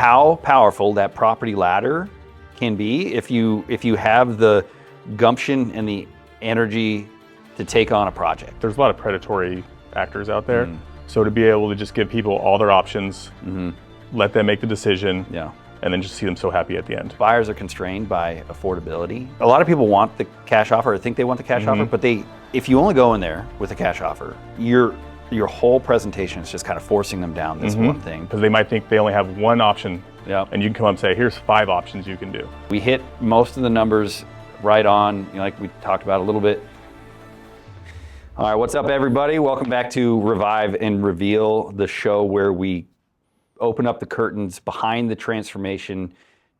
how powerful that property ladder can be if you have the gumption and the energy to take on a project. There's a lot of predatory actors out there. So to be able to just give people all their options, let them make the decision, and then just see them so happy at the end. Buyers are constrained by affordability. A lot of people want the cash offer or think they want the cash offer, but if you only go in there with a cash offer, your whole presentation is just kind of forcing them down this one thing. Because they might think they only have one option, and you can come up and say, here's 5 options you can do. We hit most of the numbers right on, like we talked about a little bit. All right, what's up everybody? Welcome back to Revive and Reveal, the show where we open up the curtains behind the transformation,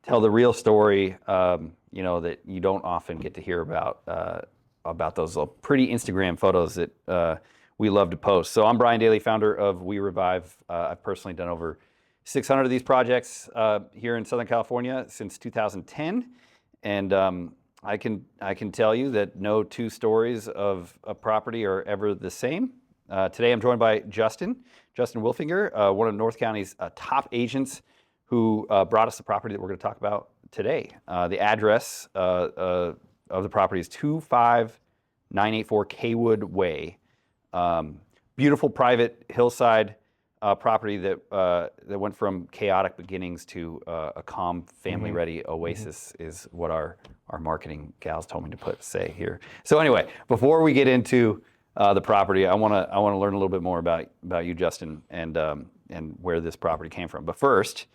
tell the real story, that you don't often get to hear about those little pretty Instagram photos that we love to post. So I'm Brian Daly, founder of WeRevive. I've personally done over 600 of these projects here in Southern California since 2010, and I can tell you that no two stories of a property are ever the same. Today I'm joined by Justin Wilfinger, one of North County's top agents who brought us the property that we're going to talk about today. The address of the property is 25984 Kaywood Way. Beautiful private hillside property that went from chaotic beginnings to a calm, family-ready oasis is what our marketing gals told me to say here. So anyway, before we get into the property, I want to learn a little bit more about you, Justin, and where this property came from. But first,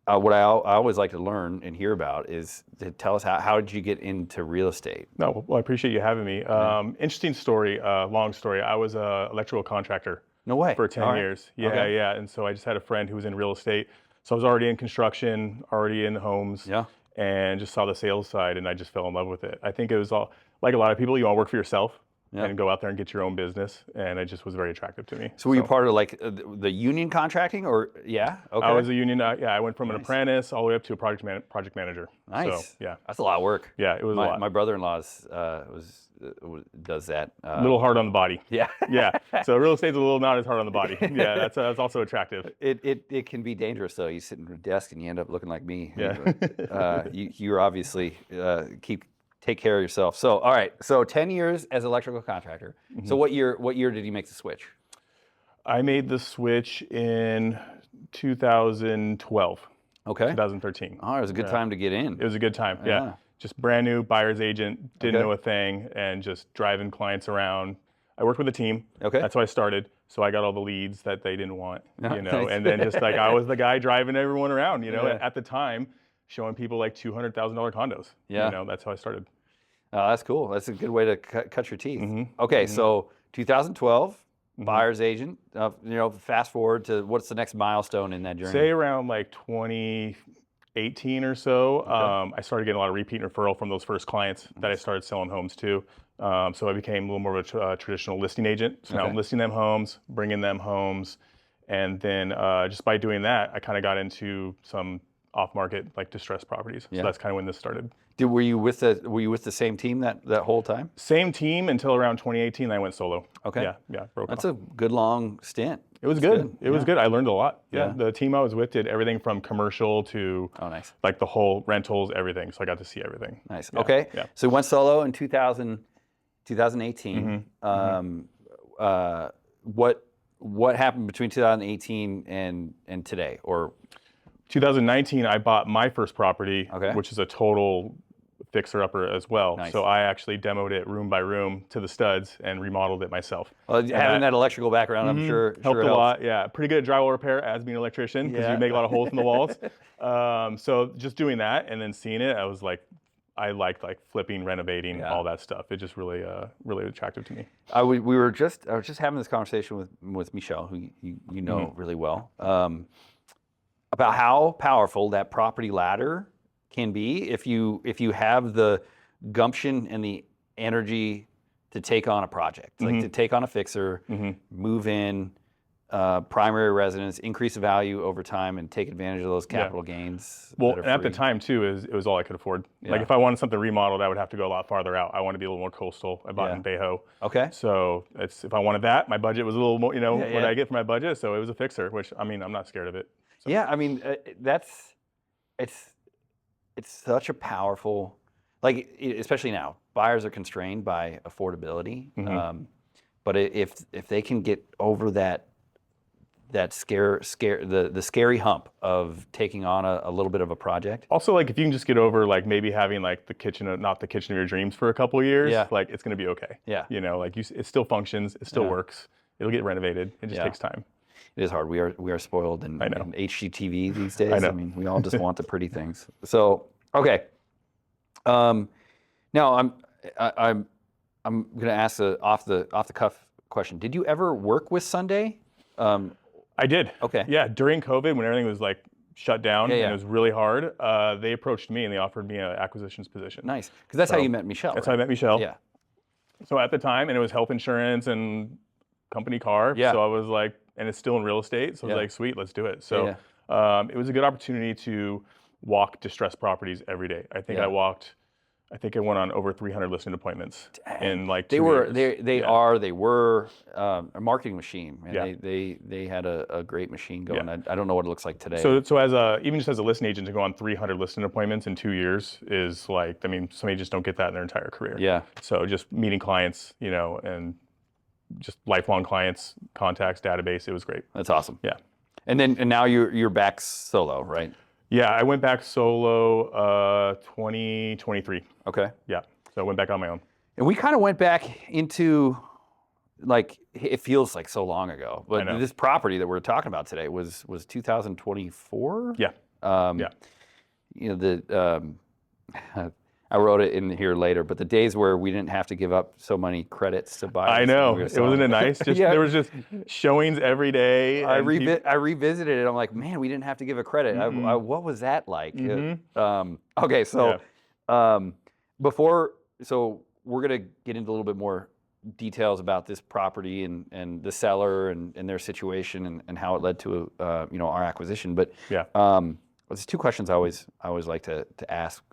what I always like to learn and hear about is to tell us how did you get into real estate? No, well, I appreciate you having me. Interesting story, long story. I was an electrical contractor. No way. For 10 years. Yeah. And so I just had a friend who was in real estate. So I was already in construction, already in homes, and just saw the sales side, and I just fell in love with it. I think it was all, like a lot of people, you want to work for yourself and go out there and get your own business, and it just was very attractive to me. So were you part of like the union contracting, or Okay. I was a union, I went from an apprentice all the way up to a project manager. Nice. So, yeah. That's a lot of work. Yeah, it was a lot. My brother-in-law's does that. A little hard on the body. Yeah. Yeah. So real estate's a little not as hard on the body. Yeah, that's also attractive. It can be dangerous though. You sit in a desk and you end up looking like me. Yeah. You're obviously take care of yourself. So all right. So 10 years as electrical contractor. So what year did you make the switch? I made the switch in 2012. Okay. 2013. Oh, it was a good time to get in. It was a good time. Yeah. Just brand new buyer's agent, didn't know a thing, and just driving clients around. I worked with a team. Okay. That's how I started. So I got all the leads that they didn't want, and then just like I was the guy driving everyone around, at the time, showing people like $200,000 condos. Yeah. That's how I started. Oh, that's cool. That's a good way to cut your teeth. Okay. So 2012, buyer's agent, fast forward to what's the next milestone in that journey? Say around like 2018 or so, I started getting a lot of repeat and referral from those first clients that I started selling homes to. So I became a little more of a traditional listing agent. So now I'm listing them homes, bringing them homes, and then just by doing that, I kind of got into some off-market like distressed properties. So that's kind of when this started. Were you with the same team that whole time? Same team until around 2018. I went solo. Okay. Yeah. That's a good long stint. It was good. It was good. I learned a lot. Yeah. The team I was with did everything from commercial to like the whole rentals, everything. So I got to see everything. Nice. Yeah. Okay. Yeah. So you went solo in 2018. What happened between 2018 and today, or? 2019, I bought my first property, which is a total fixer-upper as well. Nice. So I actually demoed it room by room to the studs and remodeled it myself. Well, having that electrical background, I'm sure helped a lot. Yeah, pretty good at drywall repair as being an electrician because you make a lot of holes in the walls. So just doing that and then seeing it, I was like, I liked like flipping, renovating, all that stuff. It just really attractive to me. I was just having this conversation with Michelle, who you know really well, about how powerful that property ladder can be if you have the gumption and the energy to take on a project, like to take on a fixer, move in, primary residence, increase the value over time, and take advantage of those capital gains. Well, and at the time too, it was all I could afford. Yeah. Like if I wanted something remodeled, I would have to go a lot farther out. I want to be a little more coastal. I bought in Bayho. Okay. So if I wanted that, my budget was a little more, what I get for my budget. So it was a fixer, which I mean, I'm not scared of it. So. Yeah, I mean, it's such a powerful, like, especially now, buyers are constrained by affordability. But if they can get over that the scary hump of taking on a little bit of a project. Also, like, if you can just get over, like, maybe having, like, not the kitchen of your dreams for a couple of years, like, it's going to be okay. Yeah. You know, like, it still functions, it still works, it'll get renovated. It just takes time. It is hard. We are spoiled in HGTV these days. I know. I mean, we all just want the pretty things. So, okay. Now I'm going to ask a off the cuff question. Did you ever work with Sunday? I did. Okay. Yeah, during COVID, when everything was like shut down and it was really hard, they approached me and they offered me an acquisitions position. Nice, because that's how you met Michelle. That's how I met Michelle. Yeah. So at the time, and it was health insurance and company car. Yeah. So I was like, and it's still in real estate. So I was like, sweet, let's do it. So it was a good opportunity to walk distressed properties every day. I think I went on over 300 listing appointments in like 2 years. They were a marketing machine. Man. They had a great machine going. I don't know what it looks like today. So even just as a listing agent to go on 300 listing appointments in 2 years is like, I mean, some agents don't get that in their entire career. Yeah. So just meeting clients, you know, and just lifelong clients, contacts, database, it was great. That's awesome. Yeah. And now you're back solo, right? Yeah, I went back solo 2023. Okay. Yeah, so I went back on my own. And we kind of went back into, like, it feels like so long ago, but this property that we're talking about today was 2024? Yeah. You know, I wrote it in here later, but the days where we didn't have to give up so many credits to buy. I know. It wasn't it nice? Just there was just showings every day. I revisited it. I'm like, man, we didn't have to give a credit. What was that like? Okay, so we're gonna get into a little bit more details about this property and the seller and their situation and how it led to our acquisition. But there's two questions I always like to ask.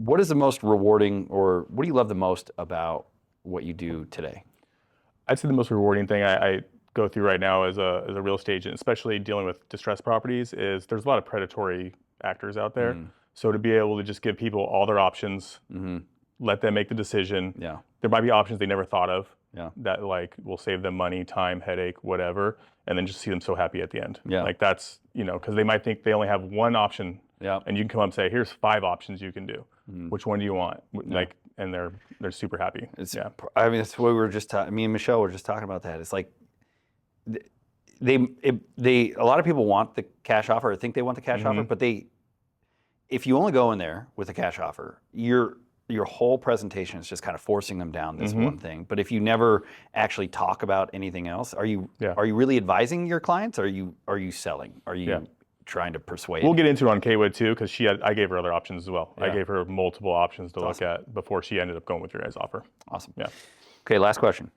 What is the most rewarding, or what do you love the most about what you do today? I'd say the most rewarding thing I go through right now as a real estate agent, especially dealing with distressed properties, is there's a lot of predatory actors out there. So to be able to just give people all their options, let them make the decision. Yeah. There might be options they never thought of. Yeah. That like will save them money, time, headache, whatever, and then just see them so happy at the end. Yeah. Like that's, because they might think they only have one option. Yeah. And you can come up and say, here's 5 options you can do. Which one do you want? Like, and they're super happy. I mean, that's what we were just talking. Me and Michelle were just talking about that. It's like a lot of people want the cash offer, or think they want the cash offer, but if you only go in there with a cash offer, your whole presentation is just kind of forcing them down this one thing. But if you never actually talk about anything else, are you really advising your clients? Are you selling? Are you trying to persuade? We'll get into it on Kaywood too, because I gave her other options as well. Yeah. I gave her multiple options to look at before she ended up going with your guys' offer. Awesome. Yeah. Okay, last question.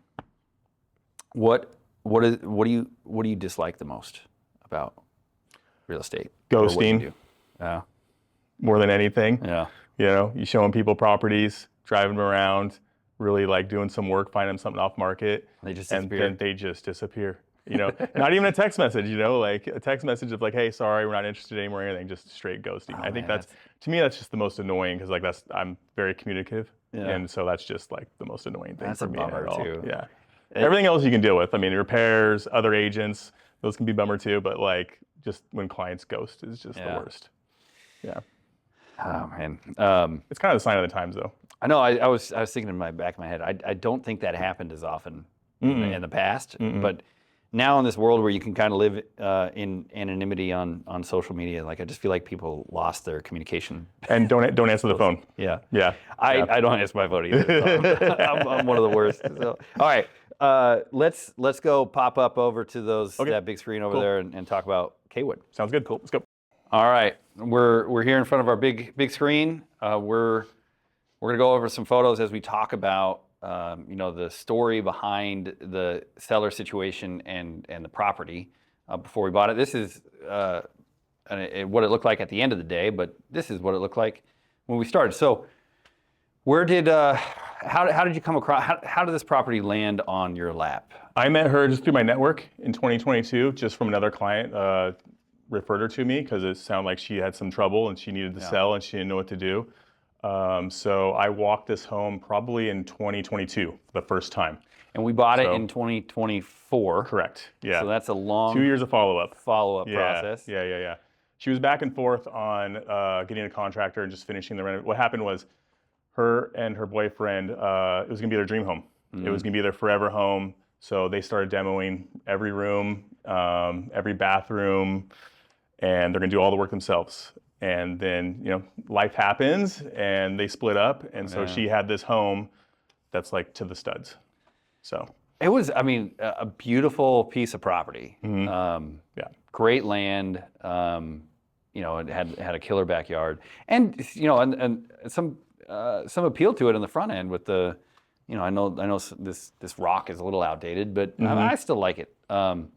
What do you dislike the most about real estate? Ghosting. Yeah. More than anything. Yeah. You showing people properties, driving them around, really like doing some work, finding them something off market, They just and disappear. then they just disappear. Not even a text message, like a text message of like, hey, sorry, we're not interested anymore or anything, just straight ghosting. I think to me, that's just the most annoying, because like I'm very communicative. Yeah. And so that's just like the most annoying thing for me bummer at all. too. Yeah. Everything else you can deal with. I mean, repairs, other agents, those can be bummer too, but like just when clients ghost is just the worst. Yeah. Oh man. It's kind of the sign of the times though. I know. I was thinking in my back of my head. I don't think that happened as often in the past, but now in this world where you can kind of live in anonymity on social media, like I just feel like people lost their communication. And don't answer the phone. Yeah. Yeah. I don't answer my phone either. So I'm one of the worst. So, all right. Let's go pop up over to that big screen over there and talk about Kaywood. Sounds good. Cool. Let's go. All right. We're here in front of our big screen. We're gonna go over some photos as we talk about the story behind the seller situation and the property before we bought it. This is what it looked like at the end of the day, but this is what it looked like when we started. So Where did how did you come across? How did this property land on your lap? I met her just through my network in 2022, just from another client referred her to me because it sounded like she had some trouble and she needed to sell and she didn't know what to do. So I walked this home probably in 2022 the first time. And we bought it in 2024. Correct. Yeah. So that's a long 2 years of follow-up. Process. Yeah. She was back and forth on getting a contractor and just finishing the renovation. What happened was her and her boyfriend, it was gonna be their dream home. It was gonna be their forever home. So they started demoing every room, every bathroom, and they're gonna do all the work themselves. And then, life happens and they split up. And so she had this home that's like to the studs. So it was, a beautiful piece of property. Great land. It had a killer backyard, and and some appeal to it on the front end with the, I know this rock is a little outdated, but I still like it. So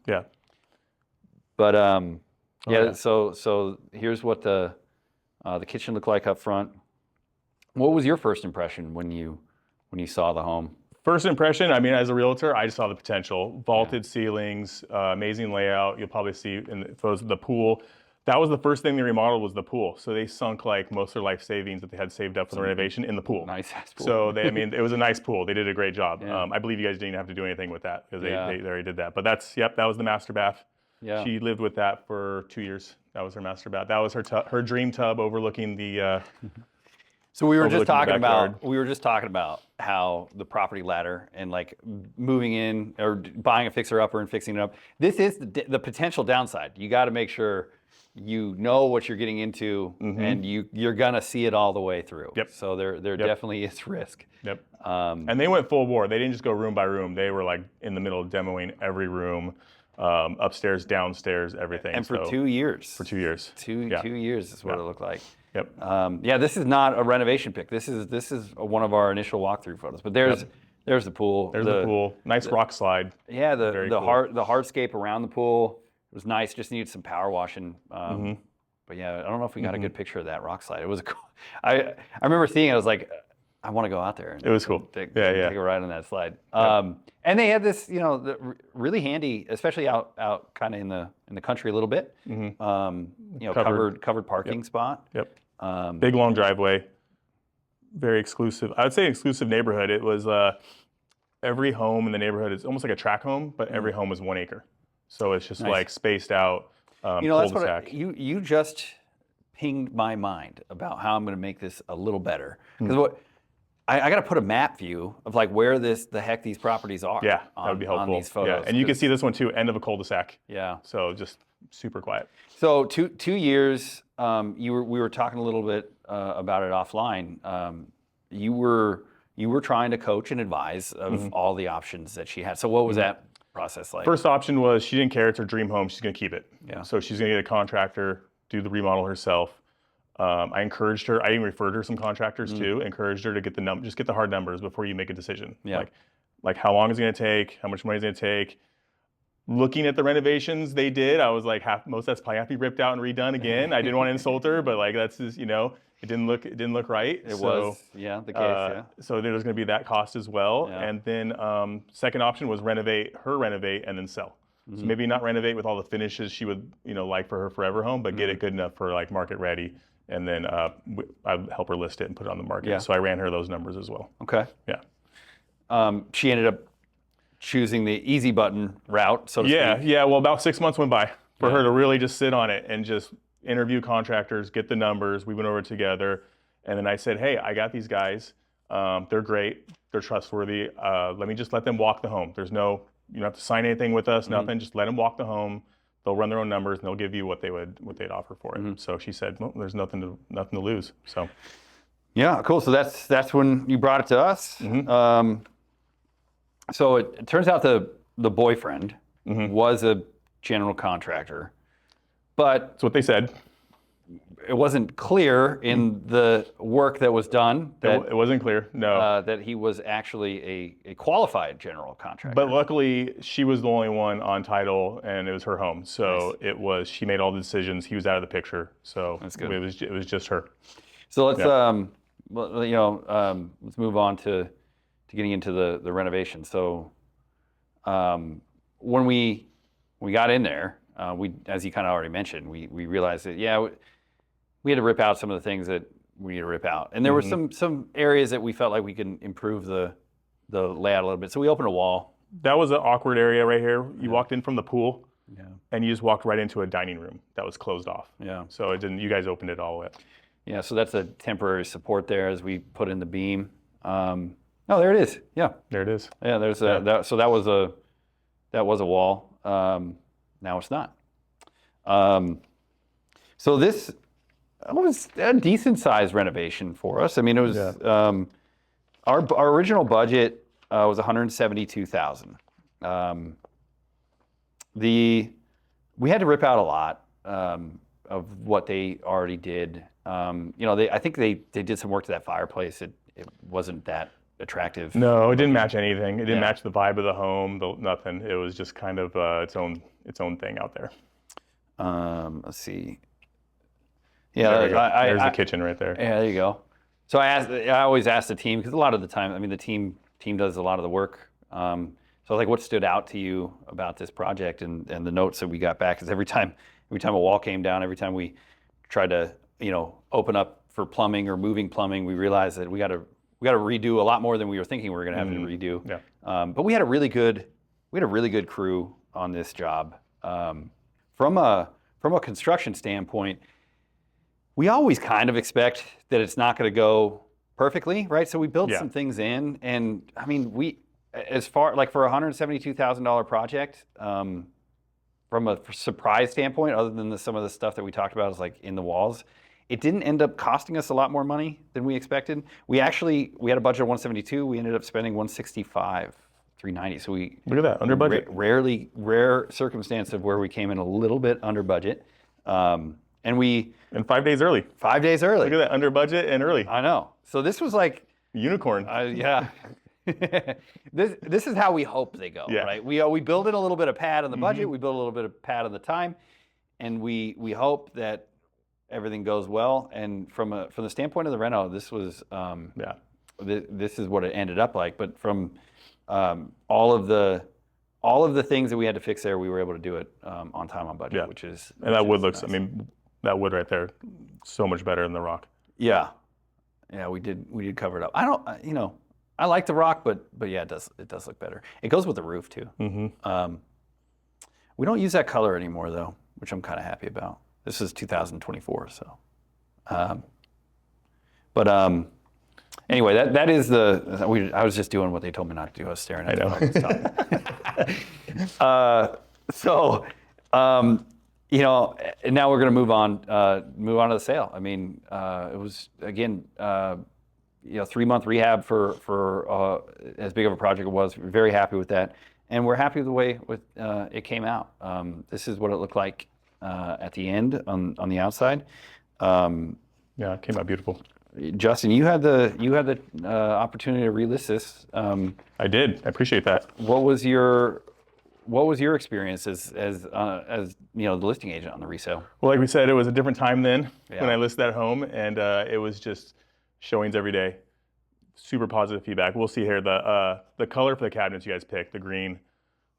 here's what the kitchen looked like up front. What was your first impression when you saw the home? First impression, as a realtor, I just saw the potential. Vaulted ceilings, amazing layout. You'll probably see in the photos the pool. That was the first thing they remodeled, was the pool. So they sunk like most of their life savings that they had saved up for the renovation in the pool. Nice ass pool. So it was a nice pool. They did a great job. Yeah. I believe you guys didn't have to do anything with that because they already did that. But that was the master bath. Yeah. She lived with that for 2 years. That was her master bath. That was her dream tub overlooking the. So we were just talking about how the property ladder and like moving in or buying a fixer upper and fixing it up. This is the potential downside. You got to make sure you know what you're getting into, and you're gonna see it all the way through. Yep. So there definitely is risk. Yep. And they went full bore. They didn't just go room by room. They were like in the middle of demoing every room, upstairs, downstairs, everything. And for 2 years. For 2 years. 2 years is what it looked like. Yep. This is not a renovation pic. This is one of our initial walkthrough photos. But there's the pool. There's the pool. Nice rock slide. Yeah, the hardscape around the pool. It was nice. Just needed some power washing. But yeah, I don't know if we got a good picture of that rock slide. It was cool. I remember seeing it. I was like, I want to go out there. And it was cool. Take a ride on that slide. And they had this, really handy, especially out kind of in the country a little bit. Covered parking spot. Yep. Big long driveway. Very exclusive. I would say exclusive neighborhood. It was every home in the neighborhood is almost like a tract home, but every home is 1 acre. So it's just like spaced out. That's what you just pinged my mind about how I'm going to make this a little better. Because I got to put a map view of like where the heck these properties are. Yeah, that would be helpful. On these photos. Yeah, and you can see this one too, end of a cul-de-sac. Yeah. So just super quiet. So 2 years. We were talking a little bit about it offline. You were trying to coach and advise of all the options that she had. So what was that process like? First option was she didn't care. It's her dream home. She's going to keep it. Yeah. So she's going to get a contractor, do the remodel herself. I encouraged her. I even referred her some contractors too. Encouraged her to get just get the hard numbers before you make a decision. Yeah. Like how long is it going to take? How much money is it going to take? Looking at the renovations they did, I was like, most of that's probably have to be ripped out and redone again. I didn't want to insult her, but like that's just it didn't look right. It was the case. So there was going to be that cost as well. Yeah. And then second option was renovate, and then sell. So maybe not renovate with all the finishes she would like for her forever home, but get it good enough for like market ready. And then I'd help her list it and put it on the market. Yeah. So I ran her those numbers as well. Okay. Yeah. She ended up choosing the easy button route, so to speak. Yeah. Well, about 6 months went by for her to really just sit on it and just interview contractors, get the numbers. We went over it together. And then I said, hey, I got these guys. They're great. They're trustworthy. Let me just let them walk the home. You don't have to sign anything with us, nothing. Just let them walk the home. They'll run their own numbers and they'll give you what they'd offer for it. So she said, well, there's nothing to lose. So yeah, cool. So that's when you brought it to us. So it turns out the boyfriend was a general contractor, but that's what they said. It wasn't clear in the work that was done that it wasn't clear. No, that he was actually a qualified general contractor. But luckily, she was the only one on title, and it was her home. So she made all the decisions. He was out of the picture. So that's good. It was just her. So let's let's move on to getting into the renovation. So when we got in there, as you kind of already mentioned, we realized that we had to rip out some of the things that we need to rip out, and there were some areas that we felt like we could improve the layout a little bit. So we opened a wall. That was an awkward area right here. You walked in from the pool, Yeah. and you just walked right into a dining room that was closed off. Yeah. So it didn't. You guys opened it all up. Yeah. So that's a temporary support there as we put in the beam. Oh, there it is. Yeah. There it is. Yeah. There's so that was a wall. Now it's not. So this was a decent sized renovation for us. I mean, it was our original budget was $172,000. We had to rip out a lot of what they already did. I think they did some work to that fireplace. It wasn't that attractive. No, it didn't match anything. It didn't match the vibe of the home. Nothing. It was just kind of its own thing out there. Let's see. Yeah, there's the kitchen right there. Yeah, there you go. So I always ask the team, because a lot of the time, I mean, the team does a lot of the work. So like, what stood out to you about this project and the notes that we got back? Because every time a wall came down, every time we tried to open up for plumbing or moving plumbing, we realized that we got to redo a lot more than we were thinking we were going to have to redo. Yeah. But we had a really good crew on this job. From a construction standpoint, we always kind of expect that it's not going to go perfectly, right? So we built some things in, and I mean, as far like for a $172,000 project, from a surprise standpoint, other than some of the stuff that we talked about is like in the walls, it didn't end up costing us a lot more money than we expected. We had a budget of 172. We ended up spending 165, 390. So we look at that, under budget. Rare circumstance of where we came in a little bit under budget. And 5 days early. 5 days early. Look at that, under budget and early. I know. So this was like unicorn. Yeah. This is how we hope they go, right? We build in a little bit of pad on the budget. We build a little bit of pad on the time, and we hope that everything goes well. And from the standpoint of the reno, this was this is what it ended up like. But from all of the things that we had to fix there, we were able to do it on time, on budget, which is that wood looks. Nice. I mean, that wood right there, so much better than the rock. Yeah, we did cover it up. I like the rock, but yeah, it does look better. It goes with the roof too. We don't use that color anymore though, which I'm kind of happy about. This is 2024, so. Anyway, that is I was just doing what they told me not to do. I was staring at it. And now we're going to move on to the sale. I mean, it was again, 3-month rehab for as big of a project it was. We're very happy with that, and we're happy with the way it came out. This is what it looked like at the end on the outside. It came out beautiful. Justin, you had the opportunity to relist this. I did. I appreciate that. What was your experience as the listing agent on the resale? Well, like we said, it was a different time then when I listed that home, and it was just showings every day. Super positive feedback. We'll see here the color for the cabinets you guys picked, the green.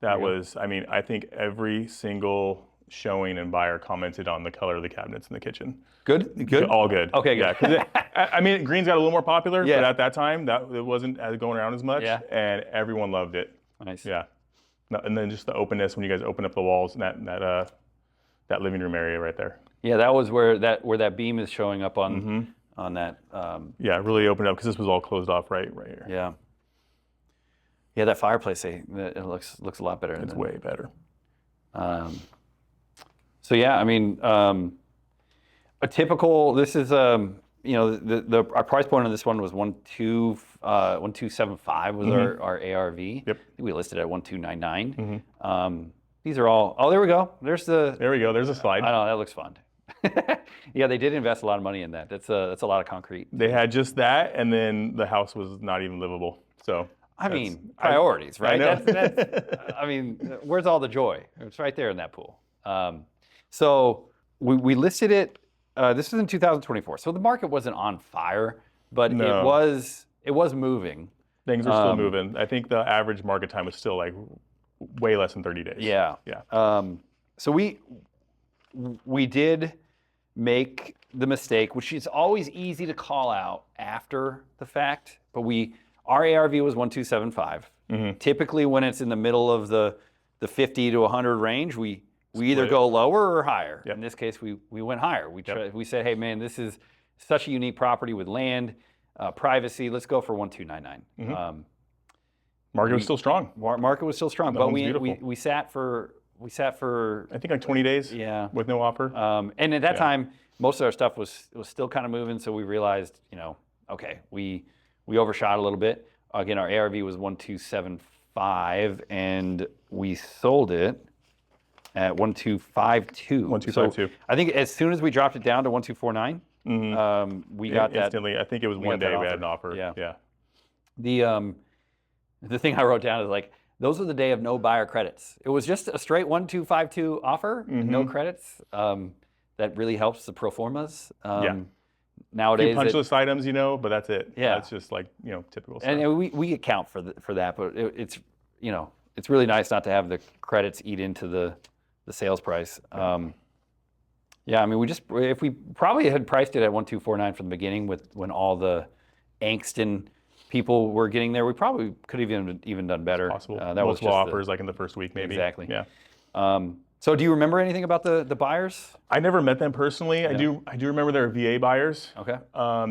That was, I mean, I think every single showing and buyer commented on the color of the cabinets in the kitchen. Good? All good. Okay, good. Yeah, I mean, green's got a little more popular, but at that time, it wasn't going around as much, and everyone loved it. Nice. Yeah. No, and then just the openness when you guys open up the walls and that living room area right there. Yeah, that was where that beam is showing up on that. Yeah, really opened up because this was all closed off right here. Yeah. Yeah, that fireplace, it looks a lot better. It's way better. So yeah, I mean, a typical. This is our price point on this one was 1275 was our ARV. Yep. We listed at 1299. These are all. Oh, there we go. There we go. There's a slide. I know that looks fun. Yeah, they did invest a lot of money in that. That's a lot of concrete. They had just that, and then the house was not even livable. So I mean, priorities, right? I know. That's, I mean, where's all the joy? It's right there in that pool. So we listed it. This was in 2024, so the market wasn't on fire, but No. it was moving. Things are still moving. I think the average market time was still like way less than 30 days. Yeah. Yeah. So we did make the mistake, which is always easy to call out after the fact, but our ARV was 1275. Typically when it's in the middle of the 50 to 100 range, we either go lower or higher. In this case, we went higher. We said, hey man, this is such a unique property with land, privacy. Let's go for 1299. Market was still strong. Market was still strong, but we sat for I think like 20 days. Yeah. With no offer. And at that time, most of our stuff was still kind of moving, so we realized, okay, we overshot a little bit. Again, our ARV was 1275, and we sold it at 1252. 1252. So I think as soon as we dropped it down to 1249, we got that instantly. I think it was one day we had an offer. Yeah. The thing I wrote down is like, those are the day of no buyer credits. It was just a straight 1252 offer, no credits. That really helps the pro formas. Nowadays, a few punch list items, but that's it. Yeah, that's just like typical stuff. And we account for that, but it's really nice not to have the credits eat into the sales price. Yeah, I mean, if we probably had priced it at 1249 from the beginning, when all the angst and people were getting there, we probably could have even done better. It's possible. That was multiple offers, like in the first week, maybe. Exactly. Yeah. So, do you remember anything about the buyers? I never met them personally. Yeah. I do remember they were VA buyers. Okay.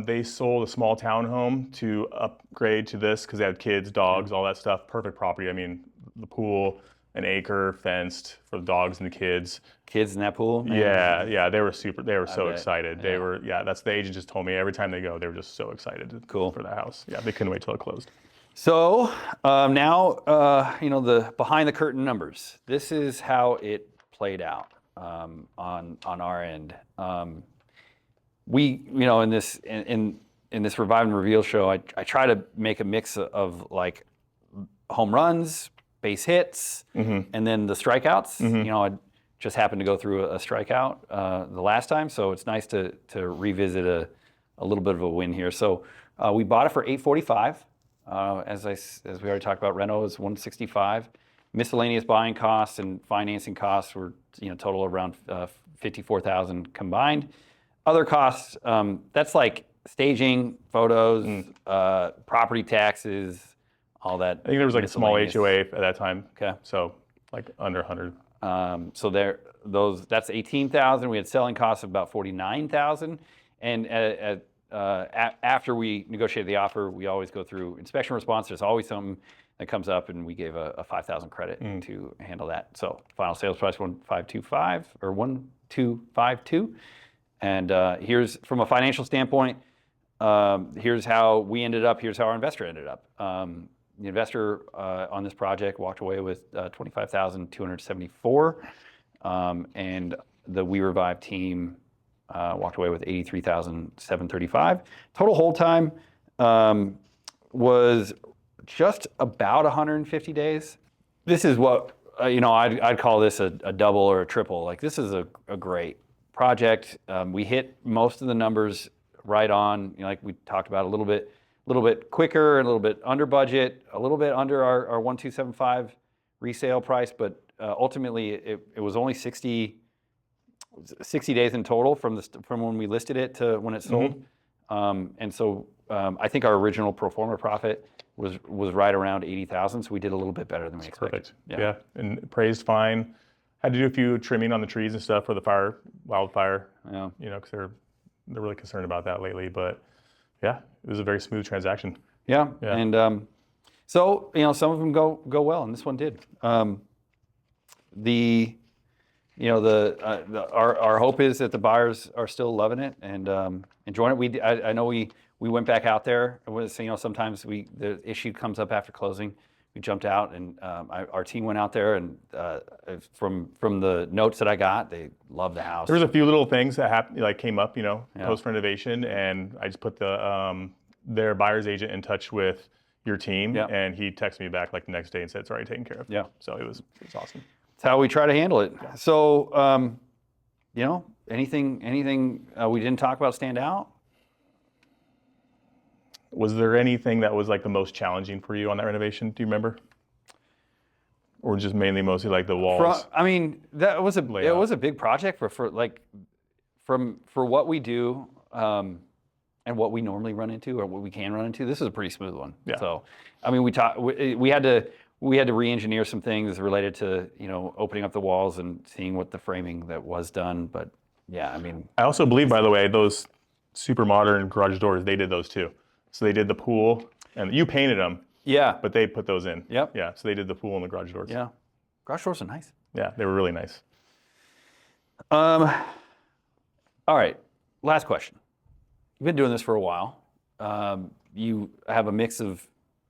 They sold a small townhome to upgrade to this because they had kids, dogs, all that stuff. Perfect property. I mean, the pool, an acre, fenced for the dogs and the kids. Kids in that pool? Man. Yeah. They were so excited. They were, that's the agent just told me every time they go, they were just so excited for the house. Yeah, they couldn't wait till it closed. So now, the behind the curtain numbers. This is how it played out on our end. We, in this Revive and Reveal show, I try to make a mix of like home runs, base hits, and then the strikeouts. I just happened to go through a strikeout the last time, so it's nice to revisit a little bit of a win here. So we bought it for $845. As we already talked about, reno is $165. Miscellaneous buying costs and financing costs were total around $54,000 combined. Other costs, that's like staging, photos, property taxes, all that. I think there was like a small HOA at that time. Okay. So like under 100. So that's $18,000. We had selling costs of about $49,000, and after we negotiated the offer, we always go through inspection response. There's always something that comes up, and we gave a $5,000 credit to handle that. So final sales price 1,525 or 1,252. And here's from a financial standpoint. Here's how we ended up. Here's how our investor ended up. The investor on this project walked away with $25,274, and the WeRevive team walked away with $83,735. Total hold time was just about 150 days. This is what I'd call this a double or a triple. Like, this is a great project. We hit most of the numbers right on. Like we talked about, a little bit quicker, a little bit under budget, a little bit under our 1275 resale price, but ultimately it was only 60 days in total from when we listed it to when it sold. And so I think our original pro forma profit was right around 80,000, so we did a little bit better than we expected. Perfect. Yeah, and appraised fine. Had to do a few trimming on the trees and stuff for the wildfire. Yeah, because they're really concerned about that lately. But yeah, it was a very smooth transaction. Yeah. And so some of them go well, and this one did. Our hope is that the buyers are still loving it and enjoying it. I know we went back out there. It was, sometimes the issue comes up after closing. We jumped out, and our team went out there, and from the notes that I got, they loved the house. There was a few little things that happened, came up, post renovation, and I just put their buyer's agent in touch with your team, and he texted me back like the next day and said it's already taken care of. Yeah. So it was awesome. That's how we try to handle it. Yeah. So, anything we didn't talk about stand out? Was there anything that was like the most challenging for you on that renovation? Do you remember? Or just mainly mostly like the walls? I mean, that was it Layout. was a big project for what we do and what we normally run into or what we can run into. This is a pretty smooth one. Yeah. So, I mean, we had to re-engineer some things related to, opening up the walls and seeing what the framing that was done. But yeah, I mean, I also believe, by the way, those super modern garage doors, they did those too. So they did the pool, and you painted them. yeah, But they put those in. Yep. Yeah, so they did the pool and the garage doors. yeah, garage doors are nice. Yeah, they were really nice. All right, last question. You've been doing this for a while. You have a mix of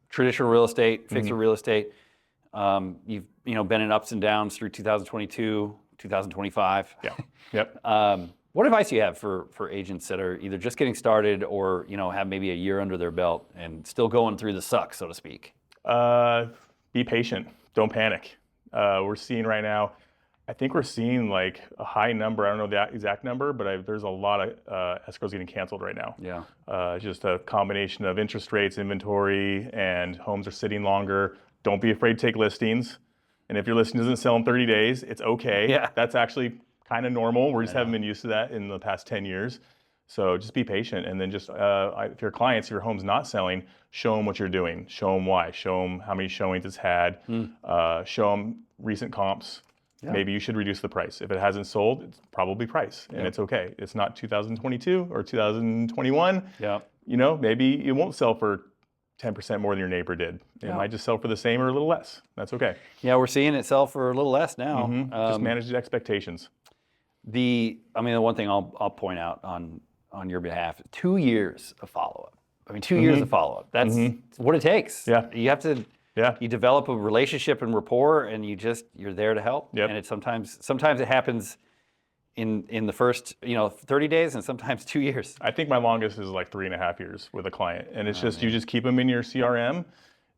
traditional real estate, fixer real estate. You've been in ups and downs through 2022, 2025. Yeah. Yep. What advice do you have for agents that are either just getting started or have maybe a year under their belt and still going through the suck, so to speak? Be patient. Don't panic. We're seeing right now, I think we're seeing like a high number. I don't know the exact number, but there's a lot of escrows getting canceled right now. Yeah. Just a combination of interest rates, inventory, and homes are sitting longer. Don't be afraid to take listings. And if your listing doesn't sell in 30 days, it's okay. Yeah. That's actually kind of normal. We just haven't been used to that in the past 10 years. So just be patient. And then just, if your clients, your home's not selling, show them what you're doing. Show them why. Show them how many showings it's had. Show them recent comps. Yeah. Maybe you should reduce the price. If it hasn't sold, it's probably price, and it's okay. It's not 2022 or 2021. Yeah. Maybe it won't sell for 10% more than your neighbor did. It might just sell for the same or a little less. That's okay. Yeah, we're seeing it sell for a little less now. Just manage the expectations. The one thing I'll point out on your behalf, 2 years of follow-up. 2 years of follow-up. That's what it takes. Yeah. You have to. Yeah. You develop a relationship and rapport, and you're there to help. Yep. And it sometimes it happens in the first 30 days, and sometimes 2 years. I think my longest is like 3.5 years with a client, and it's you just keep them in your CRM,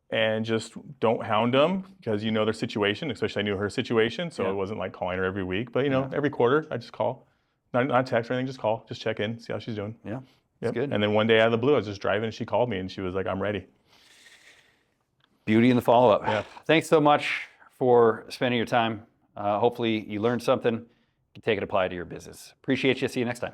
and just don't hound them because you know their situation. Especially I knew her situation, so it wasn't like calling her every week, but every quarter I just call, not text or anything, just call, just check in, see how she's doing. Yeah, that's good. And then one day out of the blue, I was just driving, and she called me, and she was like, "I'm ready." Beauty in the follow-up. Yeah. Thanks so much for spending your time. Hopefully you learned something. You can take it, apply it to your business. Appreciate you. See you next time.